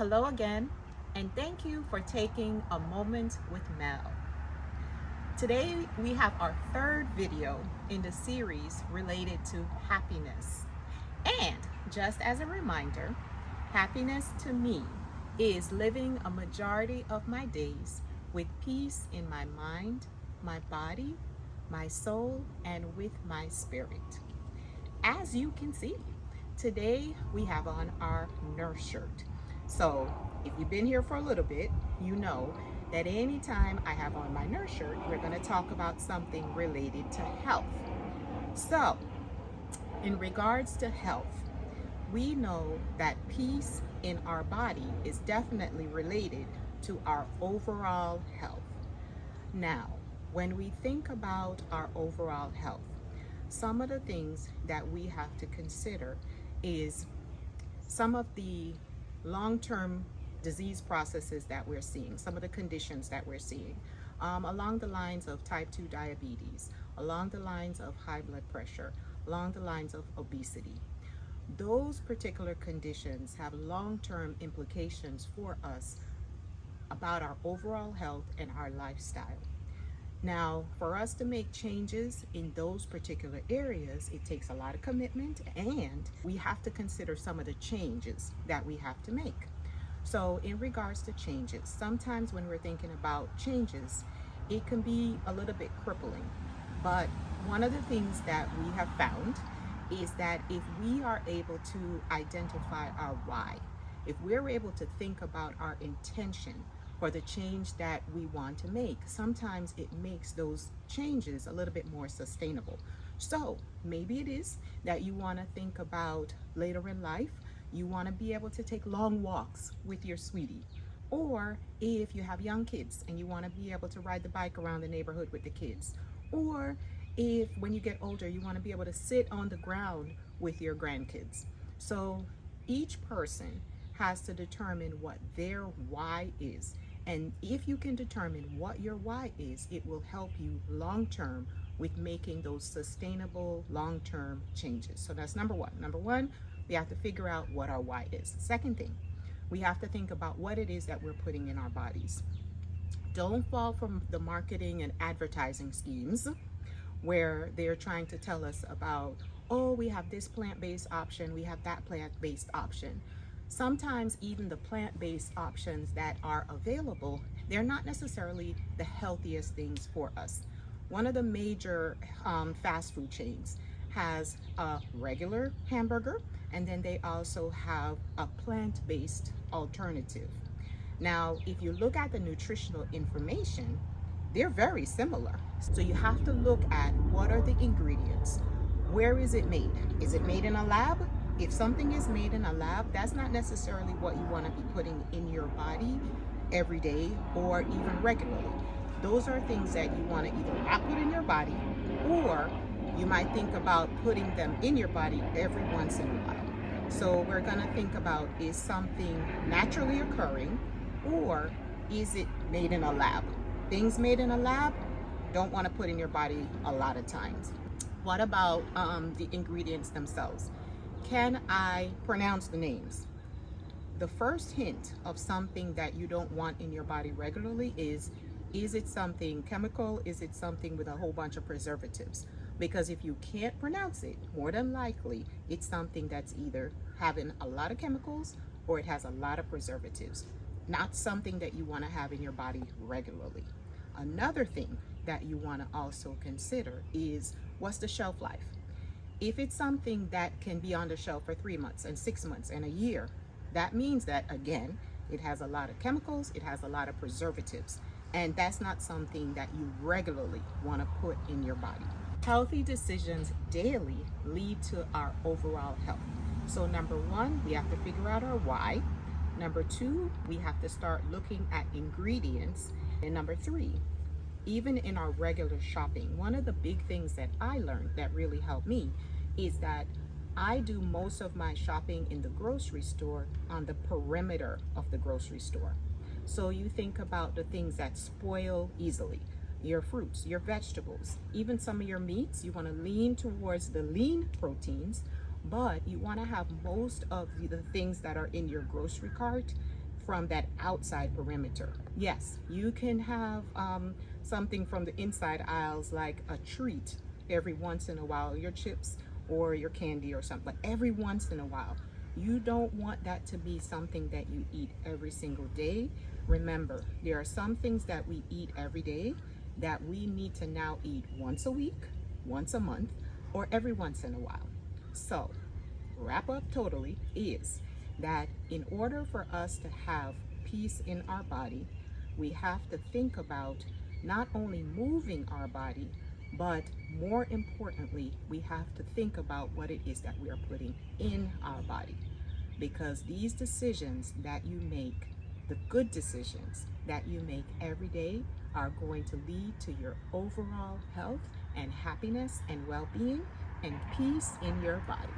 Hello again, and thank you for taking a moment with Mel. Today we have our third video in the series related to happiness. And just as a reminder, happiness to me is living a majority of my days with peace in my mind, my body, my soul, and with my spirit. As you can see, today we have on our nurse shirt. So if you've been here for a little bit, you know that anytime I have on my nurse shirt, we're going to talk about something related to health. So, in regards to health, we know that peace in our body is definitely related to our overall health. Now, when we think about our overall health, some of the things that we have to consider is some of the long-term disease processes that we're seeing, some of the conditions that we're seeing, along the lines of type 2 diabetes, along the lines of high blood pressure, along the lines of obesity. Those particular conditions have long-term implications for us about our overall health and our lifestyle. Now, for us to make changes in those particular areas, it takes a lot of commitment, and we have to consider some of the changes that we have to make. So, in regards to changes, sometimes when we're thinking about changes, it can be a little bit crippling. But one of the things that we have found is that if we are able to identify our why, if we're able to think about our intention for the change that we want to make, sometimes it makes those changes a little bit more sustainable. So maybe it is that you want to think about later in life, you want to be able to take long walks with your sweetie. Or if you have young kids and you want to be able to ride the bike around the neighborhood with the kids. Or if when you get older, you want to be able to sit on the ground with your grandkids. So each person has to determine what their why is. And if you can determine what your why is, it will help you long term with making those sustainable long term changes. So that's number one. Number one, we have to figure out what our why is. Second thing, we have to think about what it is that we're putting in our bodies. Don't fall from the marketing and advertising schemes where they're trying to tell us about, oh, we have this plant-based option, we have that plant-based option. Sometimes even the plant-based options that are available, they're not necessarily the healthiest things for us. One of the major fast food chains has a regular hamburger, and then they also have a plant-based alternative. Now, if you look at the nutritional information, they're very similar. So you have to look at what are the ingredients. Where is it made? Is it made in a lab? If something is made in a lab, that's not necessarily what you want to be putting in your body every day or even regularly. Those are things that you want to either not put in your body, or you might think about putting them in your body every once in a while. So we're going to think about, is something naturally occurring, or is it made in a lab? Things made in a lab, don't want to put in your body a lot of times. What about the ingredients themselves? Can I pronounce the names? The first hint of something that you don't want in your body regularly is it something chemical? Is it something with a whole bunch of preservatives? Because if you can't pronounce it, more than likely it's something that's either having a lot of chemicals or it has a lot of preservatives. Not something that you want to have in your body regularly. Another thing that you want to also consider is, what's the shelf life? If it's something that can be on the shelf for 3 months and 6 months and a year, that means that, again, it has a lot of chemicals, it has a lot of preservatives, and that's not something that you regularly want to put in your body. Healthy decisions daily lead to our overall health. So number one, we have to figure out our why. Number two, we have to start looking at ingredients. And number three, even in our regular shopping, one of the big things that I learned that really helped me is that I do most of my shopping in the grocery store on the perimeter of the grocery store. So you think about the things that spoil easily, your fruits, your vegetables, even some of your meats. You want to lean towards the lean proteins, but you want to have most of the things that are in your grocery cart from that outside perimeter. Yes, you can have something from the inside aisles, like a treat every once in a while, your chips or your candy or something, but every once in a while. You don't want that to be something that you eat every single day. Remember, there are some things that we eat every day that we need to now eat once a week, once a month, or every once in a while. So, wrap up totally is that in order for us to have peace in our body, we have to think about not only moving our body, but more importantly, we have to think about what it is that we are putting in our body. Because these decisions that you make, the good decisions that you make every day, are going to lead to your overall health and happiness and well being and peace in your body.